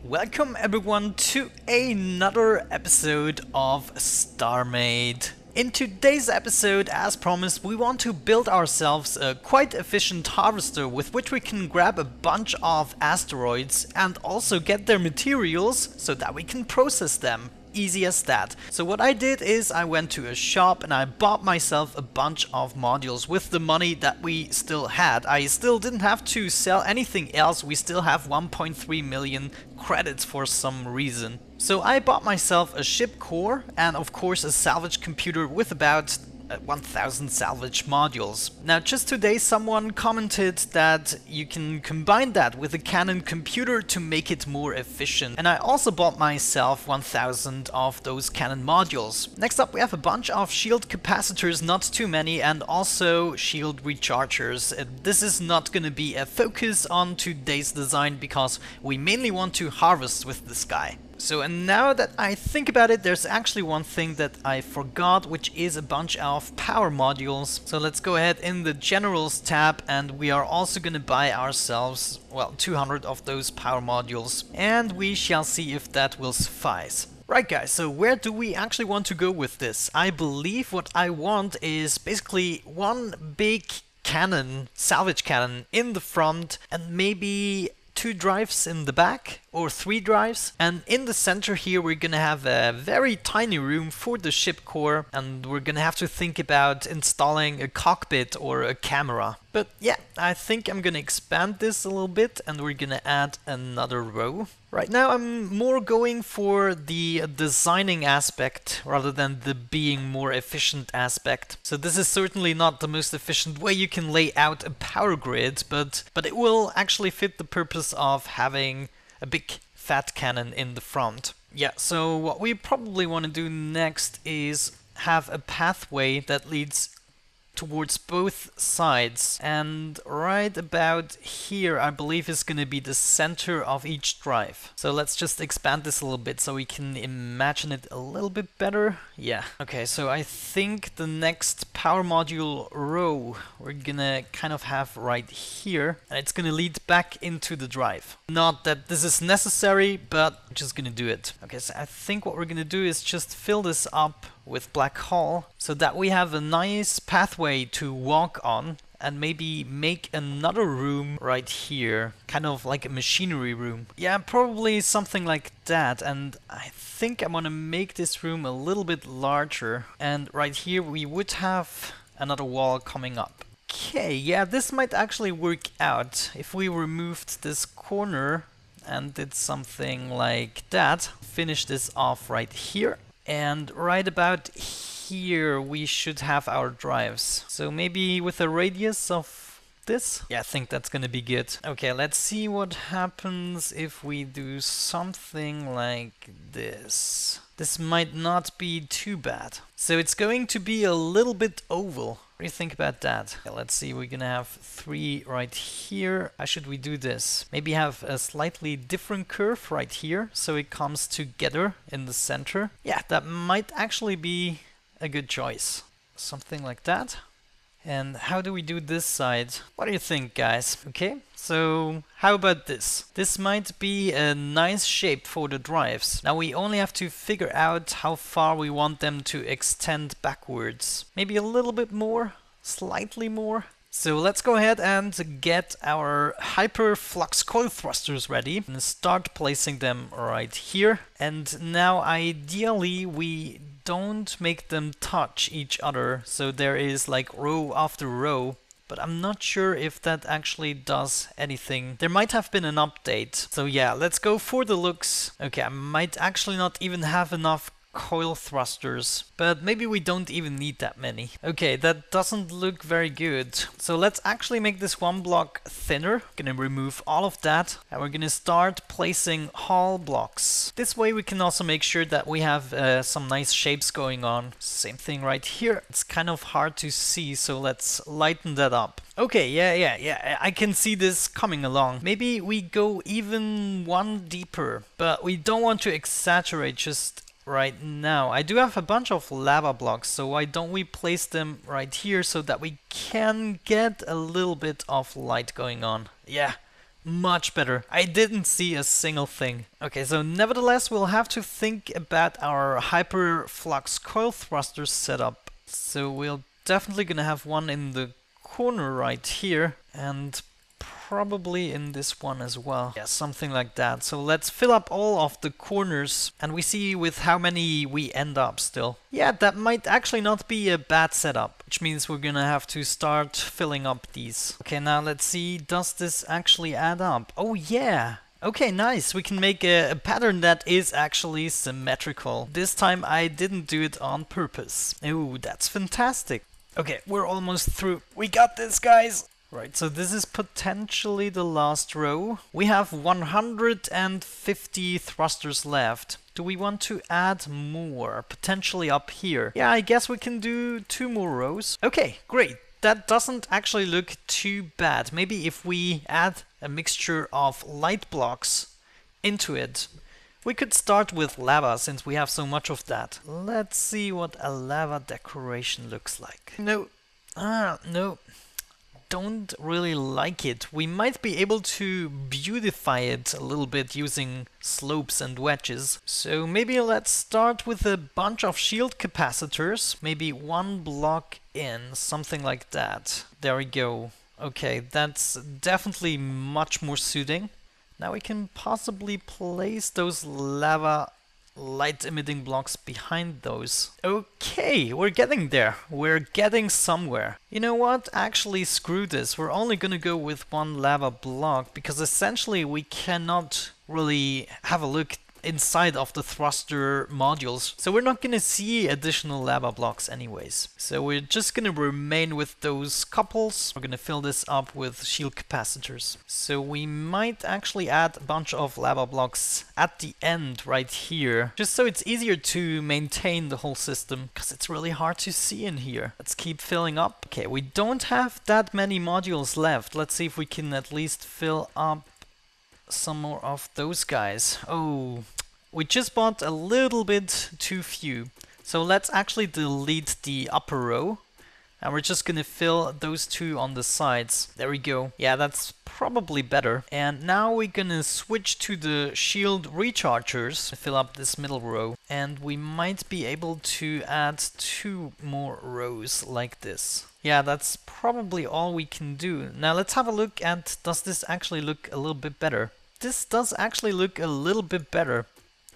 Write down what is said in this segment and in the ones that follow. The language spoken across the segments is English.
Welcome everyone to another episode of Starmade. In today's episode, as promised, we want to build ourselves a quite efficient harvester with which we can grab a bunch of asteroids and also get their materials so that we can process them. Easy as that. So what I did is I went to a shop and I bought myself a bunch of modules with the money that we still had. I still didn't have to sell anything else. We still have 1.3 million credits for some reason. So I bought myself a ship core and of course a salvage computer with about 1000 salvage modules. Now just today someone commented that you can combine that with a Canon computer to make it more efficient, and I also bought myself 1000 of those Canon modules. Next up we have a bunch of shield capacitors, not too many, and also shield rechargers. This is not gonna be a focus on today's design because we mainly want to harvest with this guy. So, and now that I think about it, there's actually one thing that I forgot, which is a bunch of power modules. So let's go ahead in the Generals tab, and we are also going to buy ourselves, well, 200 of those power modules, and we shall see if that will suffice. Right guys, so where do we actually want to go with this? I believe what I want is basically one big cannon, salvage cannon in the front, and maybe 2 drives in the back or 3 drives, and in the center here we're gonna have a very tiny room for the ship core, and we're gonna have to think about installing a cockpit or a camera. But yeah, I think I'm gonna expand this a little bit and we're gonna add another row. Right now I'm more going for the designing aspect rather than the being more efficient aspect. So this is certainly not the most efficient way you can lay out a power grid, but it will actually fit the purpose of having a big fat cannon in the front. Yeah, so what we probably want to do next is have a pathway that leads towards both sides, and right about here I believe is going to be the center of each drive. So let's just expand this a little bit so we can imagine it a little bit better. Yeah, okay, so I think the next power module row we're gonna kind of have right here, and it's gonna lead back into the drive. Not that this is necessary, but I'm just gonna do it. Okay, so I think what we're gonna do is just fill this up with black hole so that we have a nice pathway to walk on, and maybe make another room right here, kind of like a machinery room. Yeah, probably something like that, and I think I want to make this room a little bit larger, and right here we would have another wall coming up. Okay, yeah, this might actually work out if we removed this corner and did something like that. Finish this off right here. And right about here we should have our drives. So maybe with a radius of this? Yeah, I think that's gonna be good. Okay, let's see what happens if we do something like this. This might not be too bad. So it's going to be a little bit oval. What do you think about that? Okay, let's see, we're gonna have 3 right here. How should we do this? Maybe have a slightly different curve right here so it comes together in the center. Yeah, that might actually be a good choice. Something like that. And how do we do this side? What do you think, guys? Okay, so how about this? This might be a nice shape for the drives. Now we only have to figure out how far we want them to extend backwards. Maybe a little bit more, slightly more. So let's go ahead and get our hyper flux coil thrusters ready and start placing them right here. And now ideally we don't make them touch each other, so there is like row after row, but I'm not sure if that actually does anything. There might have been an update. So yeah, let's go for the looks. Okay, I might actually not even have enough coil thrusters, but maybe we don't even need that many. Okay, that doesn't look very good. So let's actually make this one block thinner. Gonna remove all of that, and we're gonna start placing hull blocks. This way we can also make sure that we have some nice shapes going on. Same thing right here. It's kind of hard to see, so let's lighten that up. Okay, yeah, I can see this coming along. Maybe we go even one deeper, but we don't want to exaggerate just right now. I do have a bunch of lava blocks, so why don't we place them right here so that we can get a little bit of light going on. Yeah, Much better. I didn't see a single thing. Okay, so nevertheless, we'll have to think about our hyperflux coil thruster setup. So we're definitely gonna have one in the corner right here, and probably in this one as well. Yeah, something like that. So let's fill up all of the corners and we see with how many we end up still. Yeah, that might actually not be a bad setup, which means we're gonna have to start filling up these. Okay, now let's see, does this actually add up? Oh yeah! Okay, nice. We can make a pattern that is actually symmetrical. This time I didn't do it on purpose. Oh, that's fantastic. Okay, we're almost through. We got this, guys! Right, so this is potentially the last row. We have 150 thrusters left. Do we want to add more? Potentially up here. Yeah, I guess we can do 2 more rows. Okay, great. That doesn't actually look too bad. Maybe if we add a mixture of light blocks into it. We could start with lava since we have so much of that. Let's see what a lava decoration looks like. No. No. Don't really like it. We might be able to beautify it a little bit using slopes and wedges. So maybe let's start with a bunch of shield capacitors, maybe 1 block in, something like that. There we go. Okay, that's definitely much more suiting. Now we can possibly place those lava light emitting blocks behind those. Okay, we're getting there. We're getting somewhere. You know what? Actually, screw this. We're only gonna go with 1 lava block because essentially we cannot really have a look inside of the thruster modules. So we're not gonna see additional lava blocks anyways. So we're just gonna remain with those couples. We're gonna fill this up with shield capacitors. So we might actually add a bunch of lava blocks at the end right here, just so it's easier to maintain the whole system, because it's really hard to see in here. Let's keep filling up. Okay, we don't have that many modules left. Let's see if we can at least fill up some more of those guys. Oh, we just bought a little bit too few. So let's actually delete the upper row. And we're just gonna fill those 2 on the sides. There we go. Yeah, that's probably better. And now we're gonna switch to the shield rechargers to fill up this middle row. And we might be able to add 2 more rows like this. Yeah, that's probably all we can do. Now let's have a look at, does this actually look a little bit better? This does actually look a little bit better.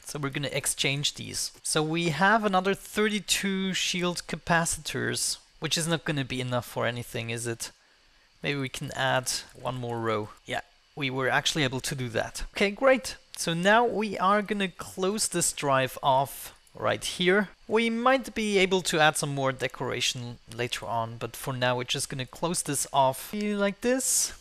So we're gonna exchange these. So we have another 32 shield capacitors, which is not gonna be enough for anything, is it? Maybe we can add 1 more row. Yeah, we were actually able to do that. Okay, great. So now we are gonna close this drive off right here. We might be able to add some more decoration later on, but for now we're just gonna close this off like this.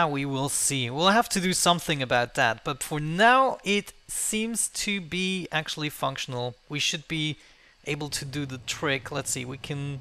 We will see. We'll have to do something about that, but for now it seems to be actually functional. We should be able to do the trick. Let's see, we can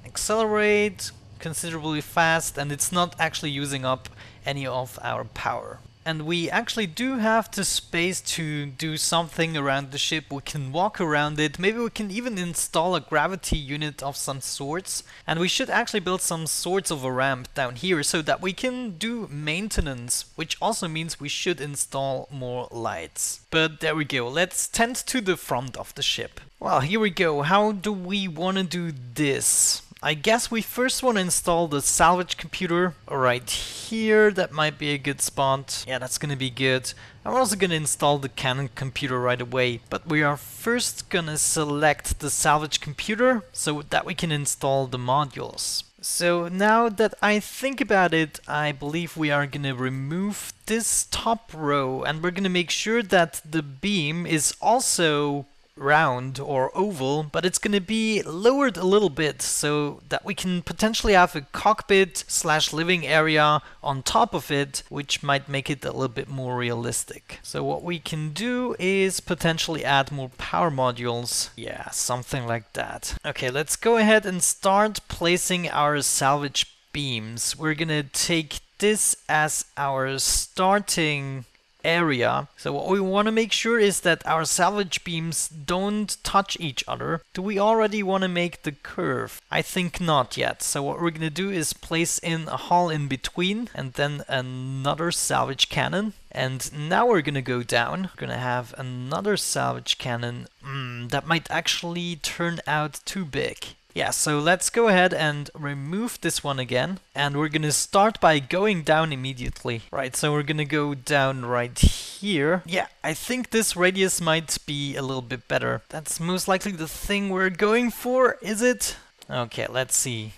accelerate considerably fast and it's not actually using up any of our power. And we actually do have the space to do something around the ship. We can walk around it. Maybe we can even install a gravity unit of some sorts. And we should actually build some sorts of a ramp down here so that we can do maintenance, which also means we should install more lights. But there we go. Let's tend to the front of the ship. Well, here we go. How do we want to do this? I guess we first want to install the salvage computer right here. That might be a good spot. Yeah, that's gonna be good. I'm also gonna install the cannon computer right away, but we are first gonna select the salvage computer so that we can install the modules. So now that I think about it, I believe we are gonna remove this top row and we're gonna make sure that the beam is also round or oval, but it's gonna be lowered a little bit so that we can potentially have a cockpit / living area on top of it, which might make it a little bit more realistic. So what we can do is potentially add more power modules. Yeah, something like that. Okay, let's go ahead and start placing our salvage beams. We're gonna take this as our starting area. So what we want to make sure is that our salvage beams don't touch each other. Do we already want to make the curve? I think not yet. So what we're going to do is place in a hull in between and then another salvage cannon. And now we're going to go down. We're going to have another salvage cannon. That might actually turn out too big. Yeah, so let's go ahead and remove this one again. And we're gonna start by going down immediately. Right, so we're gonna go down right here. Yeah, I think this radius might be a little bit better. That's most likely the thing we're going for, is it? Okay, let's see.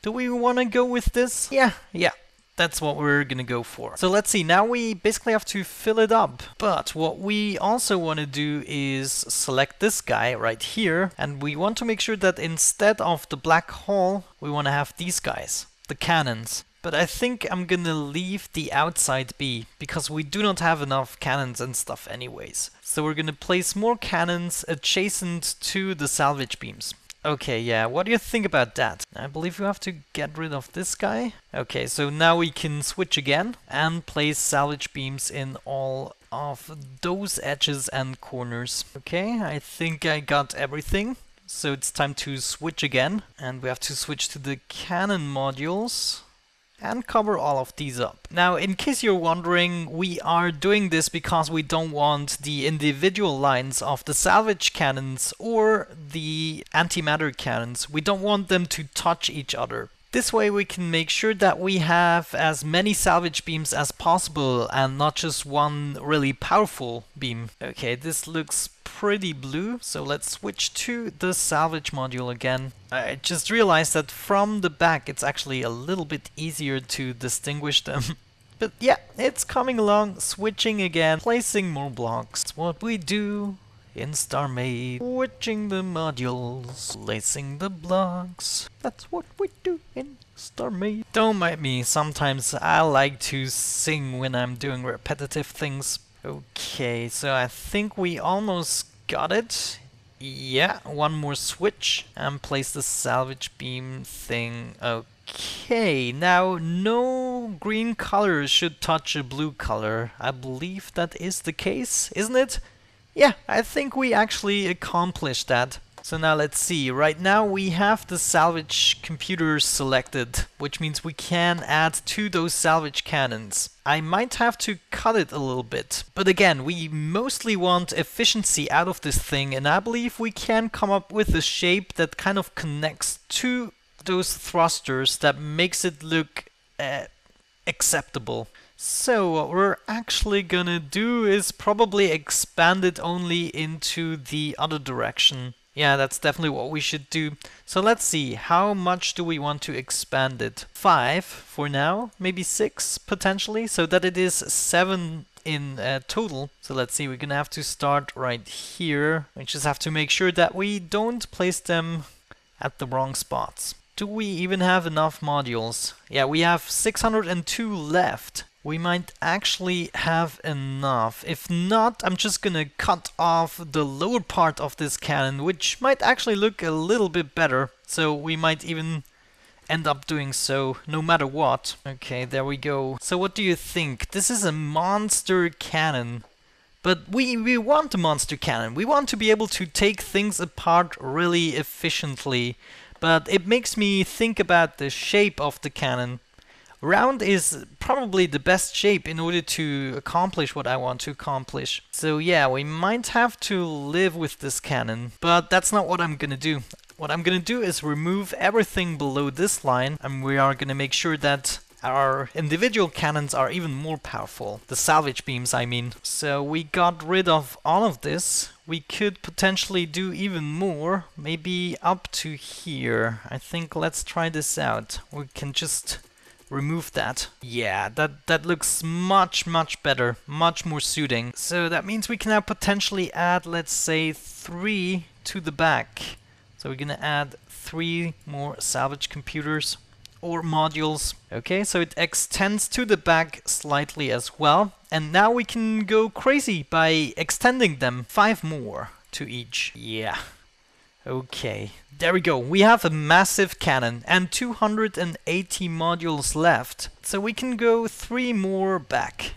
Do we want to go with this? Yeah. That's what we're gonna go for. So let's see, now we basically have to fill it up. But what we also want to do is select this guy right here, and we want to make sure that instead of the black hole, we want to have these guys, the cannons. But I think I'm gonna leave the outside be, because we do not have enough cannons and stuff anyways. So we're gonna place more cannons adjacent to the salvage beams. Okay, yeah, what do you think about that? I believe we have to get rid of this guy. Okay, so now we can switch again and place salvage beams in all of those edges and corners. Okay, I think I got everything. So it's time to switch again. And we have to switch to the cannon modules and cover all of these up. Now, in case you're wondering, we are doing this because we don't want the individual lines of the salvage cannons or the antimatter cannons. We don't want them to touch each other. This way we can make sure that we have as many salvage beams as possible and not just one really powerful beam. Okay, this looks pretty blue, so let's switch to the salvage module again. I just realized that from the back it's actually a little bit easier to distinguish them. But yeah, it's coming along, switching again, placing more blocks. It's what we do in Starmade, switching the modules, placing the blocks. That's what we do in Starmade. Don't mind me, sometimes I like to sing when I'm doing repetitive things. Okay, so I think we almost got it. Yeah, one more switch and place the salvage beam thing. Okay, now no green color should touch a blue color. I believe that is the case, isn't it? Yeah, I think we actually accomplished that. So now let's see, right now we have the salvage computers selected, which means we can add to those salvage cannons. I might have to cut it a little bit, but again, we mostly want efficiency out of this thing, and I believe we can come up with a shape that kind of connects to those thrusters that makes it look acceptable. So what we're actually gonna do is probably expand it only into the other direction. Yeah, that's definitely what we should do. So let's see, how much do we want to expand it? 5 for now, maybe 6 potentially, so that it is 7 in total. So let's see, we're gonna have to start right here. We just have to make sure that we don't place them at the wrong spots. Do we even have enough modules? Yeah, we have 602 left. We might actually have enough. If not, I'm just gonna cut off the lower part of this cannon, which might actually look a little bit better. So we might even end up doing so no matter what. Okay, there we go. So what do you think? This is a monster cannon. But we want a monster cannon. We want to be able to take things apart really efficiently. But it makes me think about the shape of the cannon. Round is probably the best shape in order to accomplish what I want to accomplish. So yeah, we might have to live with this cannon, but that's not what I'm gonna do. What I'm gonna do is remove everything below this line, and we are gonna make sure that our individual cannons are even more powerful. The salvage beams, I mean. So we got rid of all of this. We could potentially do even more, maybe up to here. I think let's try this out. We can just remove that. Yeah, that looks much better, much more suiting. So that means we can now potentially add, let's say, 3 to the back. So we're gonna add 3 more salvage computers or modules. Okay, so it extends to the back slightly as well. And now we can go crazy by extending them 5 more to each. Yeah. Okay, there we go. We have a massive cannon and 280 modules left. So we can go 3 more back.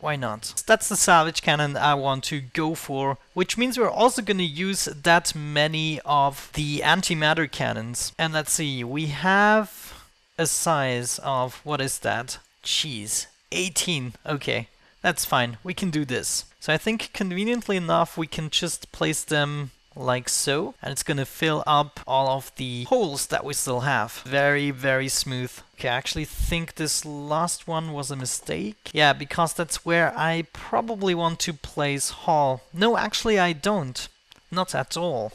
why not? That's the salvage cannon I want to go for, which means we're also going to use that many of the antimatter cannons. And let's see, we have a size of, what is that? Jeez, 18. Okay, that's fine. We can do this. So I think conveniently enough, we can just place them like so, and it's gonna fill up all of the holes that we still have. Very, very smooth. Okay, I actually think this last one was a mistake. Yeah, because that's where I probably want to place Hall. No, actually I don't. Not at all.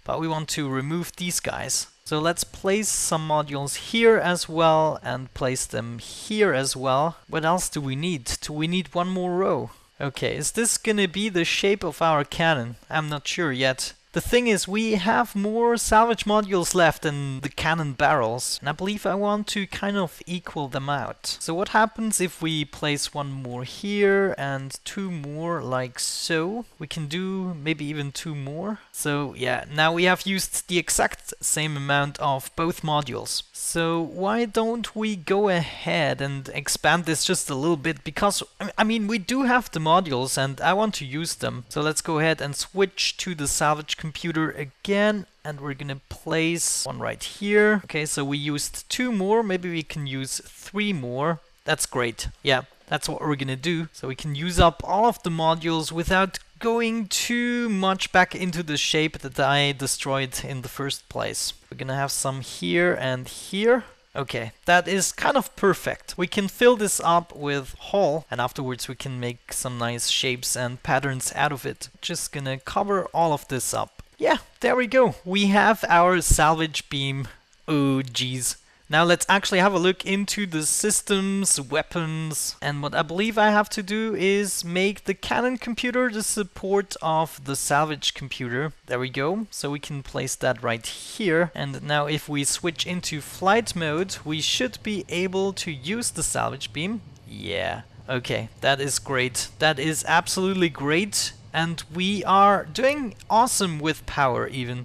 But we want to remove these guys. So let's place some modules here as well and place them here as well. What else do we need? Do we need one more row? Okay, is this gonna be the shape of our cannon? I'm not sure yet. The thing is, we have more salvage modules left than the cannon barrels, and I believe I want to kind of equal them out. So what happens if we place one more here and two more like so? We can do maybe even two more. So yeah, now we have used the exact same amount of both modules. So why don't we go ahead and expand this just a little bit, because I mean we do have the modules and I want to use them. So let's go ahead and switch to the salvage computer again, and we're gonna place one right here. Okay, so we used two more, maybe we can use three more. That's great. Yeah, that's what we're gonna do. So we can use up all of the modules without going too much back into the shape that I destroyed in the first place. We're gonna have some here and here. Okay, that is kind of perfect. We can fill this up with Hall, and afterwards we can make some nice shapes and patterns out of it. Just gonna cover all of this up. Yeah, there we go. We have our salvage beam. Oh, geez. Now let's actually have a look into the systems, weapons, and what I believe I have to do is make the cannon computer the support of the salvage computer. There we go. So we can place that right here. And now if we switch into flight mode, we should be able to use the salvage beam. Yeah, okay, that is great. That is absolutely great. And we are doing awesome with power even.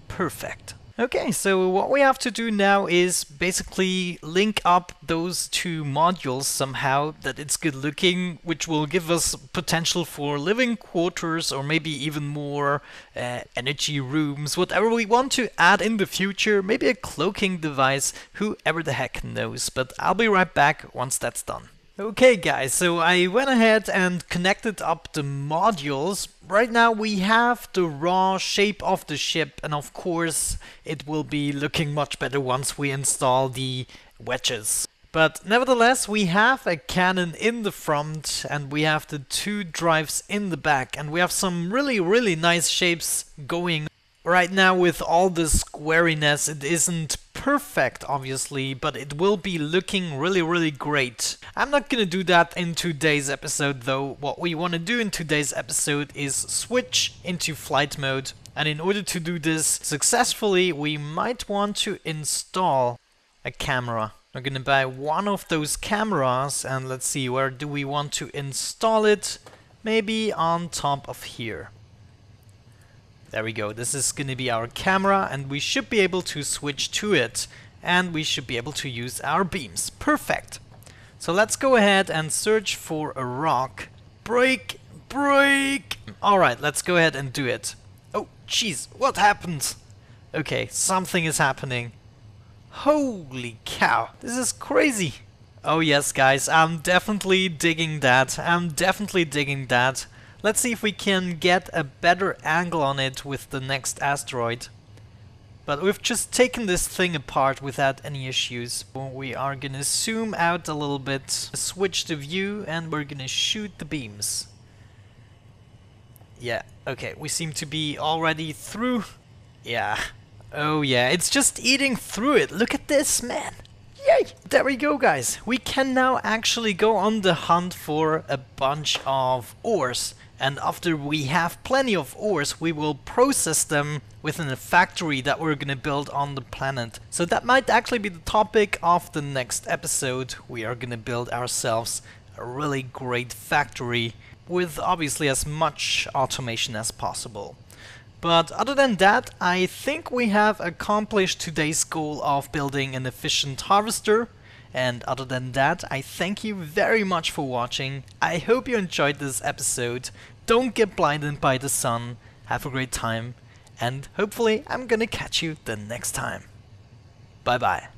Perfect. Okay, so what we have to do now is basically link up those two modules somehow that it's good looking, which will give us potential for living quarters or maybe even more energy rooms, whatever we want to add in the future, maybe a cloaking device, whoever the heck knows, but I'll be right back once that's done. Okay guys, so I went ahead and connected up the modules. Right now we have the raw shape of the ship, and of course it will be looking much better once we install the wedges. But nevertheless, we have a cannon in the front and we have the two drives in the back, and we have some really nice shapes going. Right now with all the squariness, it isn't perfect obviously, but it will be looking really great. I'm not gonna do that in today's episode though. What we want to do in today's episode is switch into flight mode, and in order to do this successfully we might want to install a camera. We're gonna buy one of those cameras, and let's see, where do we want to install it? Maybe on top of here. There we go, this is going to be our camera, and we should be able to switch to it, and we should be able to use our beams. Perfect! So let's go ahead and search for a rock. Break! Break! Alright, let's go ahead and do it. Oh, jeez, what happened? Okay, something is happening. Holy cow, this is crazy! Oh yes guys, I'm definitely digging that. Let's see if we can get a better angle on it with the next asteroid. But we've just taken this thing apart without any issues. We are gonna zoom out a little bit, switch the view, and we're gonna shoot the beams. Yeah, okay, we seem to be already through. Yeah. Oh yeah, it's just eating through it. Look at this, man. Yay! There we go, guys. We can now actually go on the hunt for a bunch of ores. And after we have plenty of ores, we will process them within a factory that we're gonna build on the planet. So that might actually be the topic of the next episode. We are gonna build ourselves a really great factory with obviously as much automation as possible. But other than that, I think we have accomplished today's goal of building an efficient harvester. And other than that, I thank you very much for watching. I hope you enjoyed this episode. Don't get blinded by the sun. Have a great time. And hopefully I'm gonna catch you the next time. Bye bye.